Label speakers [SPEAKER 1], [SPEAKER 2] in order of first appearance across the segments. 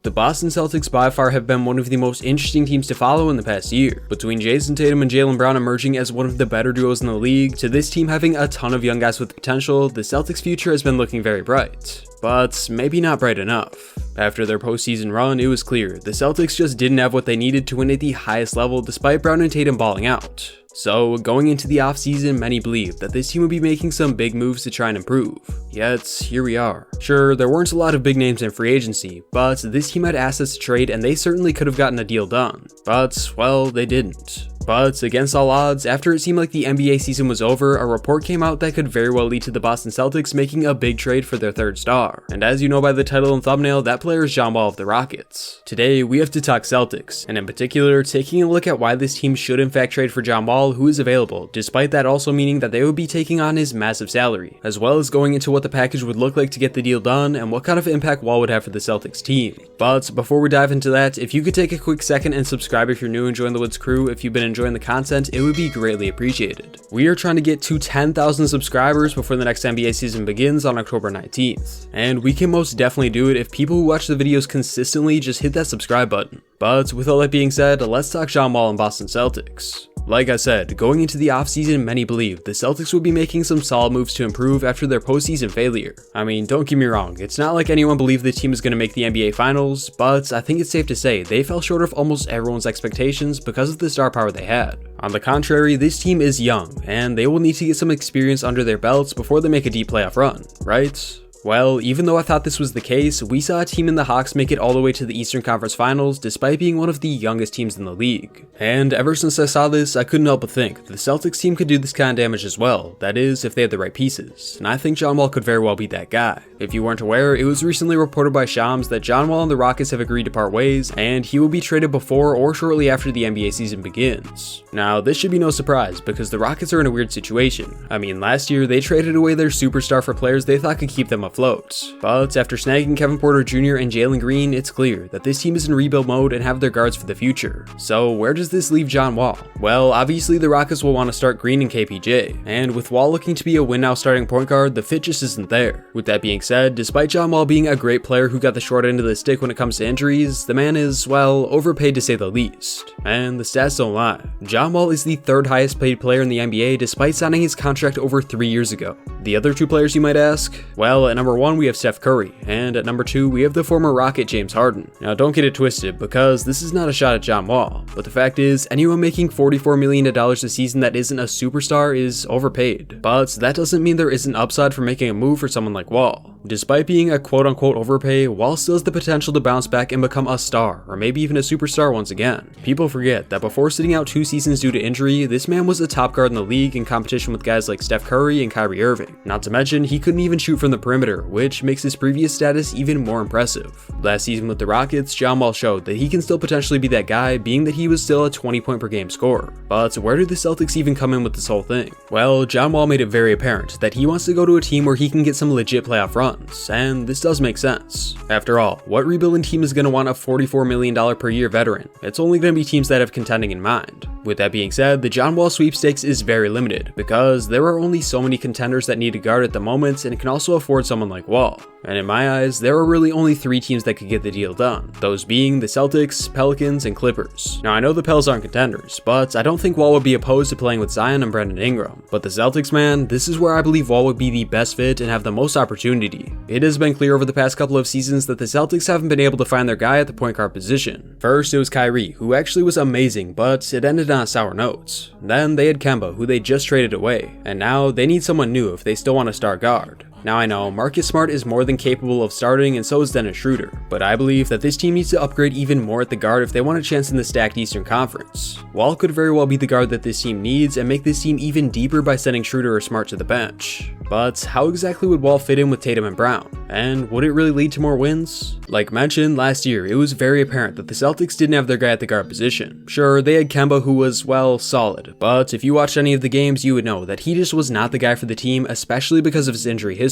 [SPEAKER 1] The Boston Celtics by far have been one of the most interesting teams to follow in the past year. Between Jayson, Tatum, and Jalen emerging as one of the better duos in the league, to this team having a ton of young guys with potential, the Celtics' future has been looking very bright. But maybe not bright enough. After their postseason run, it was clear the Celtics just didn't have what they needed to win at the highest level despite Brown and Tatum balling out. So, going into the offseason, many believed that this team would be making some big moves to try and improve. Yet, here we are. Sure, there weren't a lot of big names in free agency, but this team had assets to trade and they certainly could have gotten a deal done. But, well, they didn't. But against all odds, after it seemed like the NBA season was over, a report came out that could very well lead to the Boston Celtics making a big trade for their third star. And as you know by the title and thumbnail, that player is John Wall of the Rockets. Today, we have to talk Celtics, and in particular, taking a look at why this team should in fact trade for John Wall, who is available, despite that also meaning that they would be taking on his massive salary, as well as going into what the package would look like to get the deal done, and what kind of impact Wall would have for the Celtics team. But before we dive into that, if you could take a quick second and subscribe if you're new and join the Woods crew, if you've been enjoying the content, it would be greatly appreciated. We are trying to get to 10,000 subscribers before the next NBA season begins on October 19th, and we can most definitely do it if people who watch the videos consistently just hit that subscribe button. But with all that being said, let's talk John Wall and Boston Celtics. Like I said, going into the offseason, many believed the Celtics would be making some solid moves to improve after their postseason failure. I mean, don't get me wrong, it's not like anyone believed the team was going to make the NBA Finals, but I think it's safe to say they fell short of almost everyone's expectations because of the star power they had. On the contrary, this team is young, and they will need to get some experience under their belts before they make a deep playoff run, right? Well, even though I thought this was the case, we saw a team in the Hawks make it all the way to the Eastern Conference Finals despite being one of the youngest teams in the league. And ever since I saw this, I couldn't help but think the Celtics team could do this kind of damage as well, that is, if they had the right pieces, and I think John Wall could very well be that guy. If you weren't aware, it was recently reported by Shams that John Wall and the Rockets have agreed to part ways, and he will be traded before or shortly after the NBA season begins. Now, this should be no surprise, because the Rockets are in a weird situation. I mean, last year, they traded away their superstar for players they thought could keep them afloat. But after snagging Kevin Porter Jr. and Jalen Green, it's clear that this team is in rebuild mode and have their guards for the future. So where does this leave John Wall? Well, obviously the Rockets will want to start Green and KPJ, and with Wall looking to be a win-now starting point guard, the fit just isn't there. With that being said, despite John Wall being a great player who got the short end of the stick when it comes to injuries, the man is, well, overpaid to say the least. And the stats don't lie. John Wall is the third highest paid player in the NBA despite signing his contract over 3 years ago. The other two players you might ask? Well, at number 1 we have Steph Curry, and at number 2 we have the former Rocket James Harden. Now don't get it twisted, because this is not a shot at John Wall, but the fact is, anyone making $44 million a season that isn't a superstar is overpaid. But that doesn't mean there isn't upside for making a move for someone like Wall. Despite being a quote-unquote overpay, Wall still has the potential to bounce back and become a star, or maybe even a superstar once again. People forget that before sitting out 2 seasons due to injury, this man was a top guard in the league in competition with guys like Steph Curry and Kyrie Irving. Not to mention, he couldn't even shoot from the perimeter, which makes his previous status even more impressive. Last season with the Rockets, John Wall showed that he can still potentially be that guy, being that he was still a 20-point per game scorer. But where did the Celtics even come in with this whole thing? Well, John Wall made it very apparent that he wants to go to a team where he can get some legit playoff runs, and this does make sense. After all, what rebuilding team is going to want a $44 million per year veteran? It's only going to be teams that have contending in mind. With that being said, the John Wall sweepstakes is very limited, because there are only so many contenders that need a guard at the moment and can also afford someone like Wall. And in my eyes, there are really only 3 teams that could get the deal done, those being the Celtics, Pelicans, and Clippers. Now I know the Pels aren't contenders, but I don't think Wall would be opposed to playing with Zion and Brandon Ingram. But the Celtics, man, this is where I believe Wall would be the best fit and have the most opportunity. It has been clear over the past couple of seasons that the Celtics haven't been able to find their guy at the point guard position. First, it was Kyrie, who actually was amazing, but it ended on a sour note. Then they had Kemba, who they just traded away, and now they need someone new if they still want to start guard. Now I know, Marcus Smart is more than capable of starting and so is Dennis Schroeder, but I believe that this team needs to upgrade even more at the guard if they want a chance in the stacked Eastern Conference. Wall could very well be the guard that this team needs and make this team even deeper by sending Schroeder or Smart to the bench. But how exactly would Wall fit in with Tatum and Brown? And would it really lead to more wins? Like mentioned, last year it was very apparent that the Celtics didn't have their guy at the guard position. Sure, they had Kemba who was, well, solid, but if you watched any of the games you would know that he just was not the guy for the team, especially because of his injury history.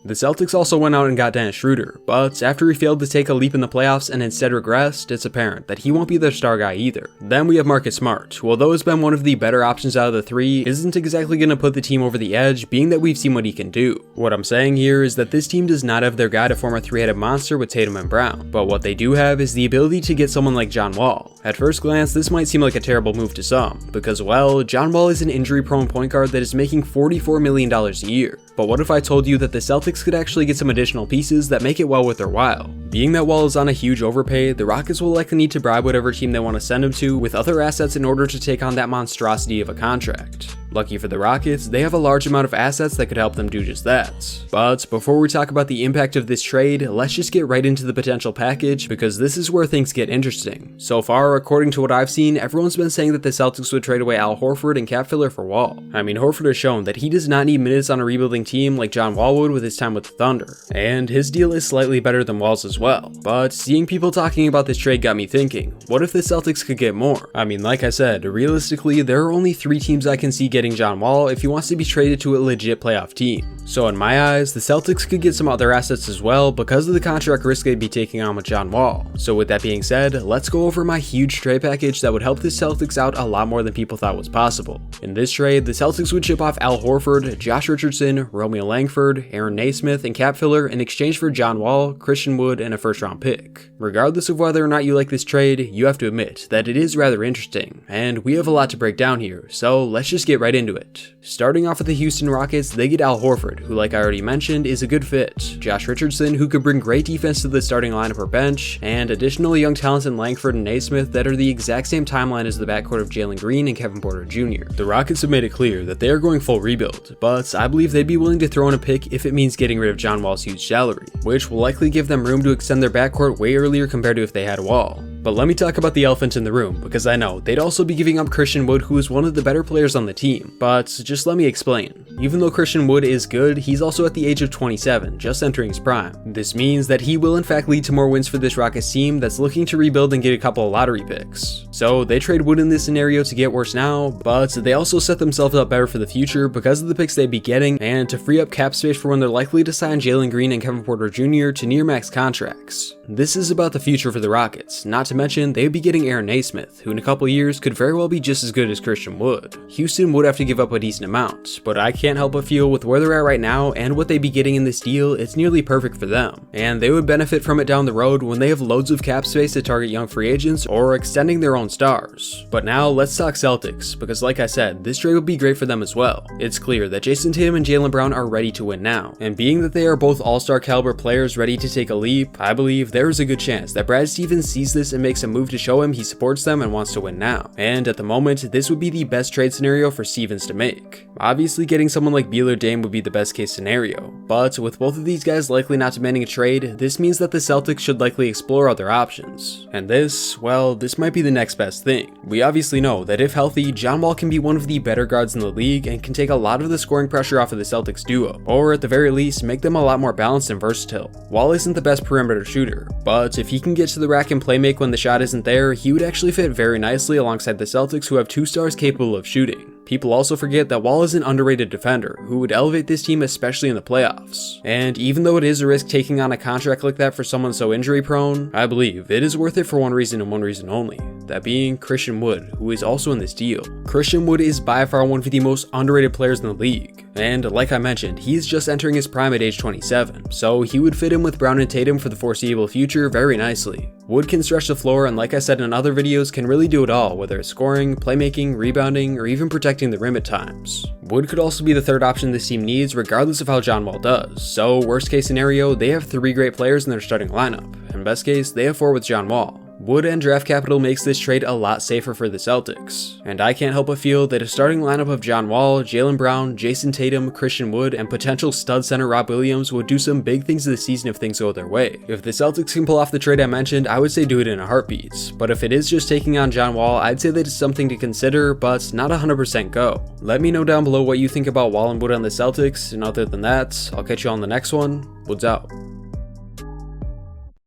[SPEAKER 1] The Celtics also went out and got Dennis Schroeder, but after he failed to take a leap in the playoffs and instead regressed, it's apparent that he won't be their star guy either. Then we have Marcus Smart, who although has been one of the better options out of the 3, isn't exactly going to put the team over the edge, being that we've seen what he can do. What I'm saying here is that this team does not not have their guy to form a three-headed monster with Tatum and Brown, but what they do have is the ability to get someone like John Wall. At first glance, this might seem like a terrible move to some, because well, John Wall is an injury-prone point guard that is making $44 million a year. But what if I told you that the Celtics could actually get some additional pieces that make it well worth their while? Being that Wall is on a huge overpay, the Rockets will likely need to bribe whatever team they want to send him to with other assets in order to take on that monstrosity of a contract. Lucky for the Rockets, they have a large amount of assets that could help them do just that. But before we talk about the impact of this trade, let's just get right into the potential package, because this is where things get interesting. So far, according to what I've seen, everyone's been saying that the Celtics would trade away Al Horford and cap filler for Wall. I mean, Horford has shown that he does not need minutes on a rebuilding team like John Wall would with his time with the Thunder, and his deal is slightly better than Wall's as well. But seeing people talking about this trade got me thinking, what if the Celtics could get more? I mean, like I said, realistically, there are only 3 teams I can see getting John Wall if he wants to be traded to a legit playoff team. So in my eyes, the Celtics could get some other assets as well because of the contract risk they'd be taking on with John Wall. So with that being said, let's go over my huge trade package that would help the Celtics out a lot more than people thought was possible. In this trade, the Celtics would ship off Al Horford, Josh Richardson, Romeo Langford, Aaron Naismith, and cap filler in exchange for John Wall, Christian Wood, and a first-round pick. Regardless of whether or not you like this trade, you have to admit that it is rather interesting, and we have a lot to break down here, so let's just get right into it. Starting off with the Houston Rockets, they get Al Horford, who like I already mentioned is a good fit, Josh Richardson, who could bring great defense to the starting lineup or bench, and additional young talents in Langford and Naismith that are the exact same timeline as the backcourt of Jalen Green and Kevin Porter Jr. The Rockets have made it clear that they are going full rebuild, but I believe they'd be willing to throw in a pick if it means getting rid of John Wall's huge salary, which will likely give them room to extend their backcourt way earlier compared to if they had Wall. But let me talk about the elephant in the room, because I know they'd also be giving up Christian Wood, who is one of the better players on the team. But just let me explain. Even though Christian Wood is good, he's also at the age of 27, just entering his prime. This means that he will in fact lead to more wins for this Rockets team that's looking to rebuild and get a couple of lottery picks. So they trade Wood in this scenario to get worse now, but they also set themselves up better for the future because of the picks they'd be getting and to free up cap space for when they're likely to sign Jalen Green and Kevin Porter Jr. to near max contracts. This is about the future for the Rockets, not to mention they'd be getting Aaron Naismith, who in a couple years could very well be just as good as Christian Wood. Houston would have to give up a decent amount, but I can't help but feel with where they're at right now and what they'd be getting in this deal, it's nearly perfect for them. And they would benefit from it down the road when they have loads of cap space to target young free agents or extending their own stars. But now let's talk Celtics, because like I said, this trade would be great for them as well. It's clear that Jayson Tatum and Jalen Brown are ready to win now, and being that they are both all-star caliber players ready to take a leap, I believe there is a good chance that Brad Stevens sees this and makes a move to show him he supports them and wants to win now. And at the moment, this would be the best trade scenario for Stevens to make. Obviously, getting someone like Beal or Dame would be the best case scenario, but with both of these guys likely not demanding a trade, this means that the Celtics should likely explore other options. And this, well, this might be the next best thing. We obviously know that if healthy, John Wall can be one of the better guards in the league and can take a lot of the scoring pressure off of the Celtics duo, or at the very least, make them a lot more balanced and versatile. Wall isn't the best perimeter shooter, but if he can get to the rack and play make when the shot isn't there, he would actually fit very nicely alongside the Celtics, who have 2 stars capable of shooting. People also forget that Wall is an underrated defender who would elevate this team, especially in the playoffs. And even though it is a risk taking on a contract like that for someone so injury prone, I believe it is worth it for one reason and one reason only, that being Christian Wood, who is also in this deal. Christian Wood is by far one of the most underrated players in the league. And like I mentioned, he's just entering his prime at age 27, so he would fit in with Brown and Tatum for the foreseeable future very nicely. Wood can stretch the floor and, like I said in other videos, can really do it all, whether it's scoring, playmaking, rebounding, or even protecting the rim at times. Wood could also be the third option this team needs regardless of how John Wall does, so worst case scenario, they have 3 great players in their starting lineup, and best case, they have 4 with John Wall. Wood and draft capital makes this trade a lot safer for the Celtics, and I can't help but feel that a starting lineup of John Wall, Jalen Brown, Jayson Tatum, Christian Wood, and potential stud center Rob Williams would do some big things this season if things go their way. If the Celtics can pull off the trade I mentioned, I would say do it in a heartbeat, but if it is just taking on John Wall, I'd say that it's something to consider, but not 100% go. Let me know down below what you think about Wall and Wood on the Celtics, and other than that, I'll catch you on the next one. Woods out.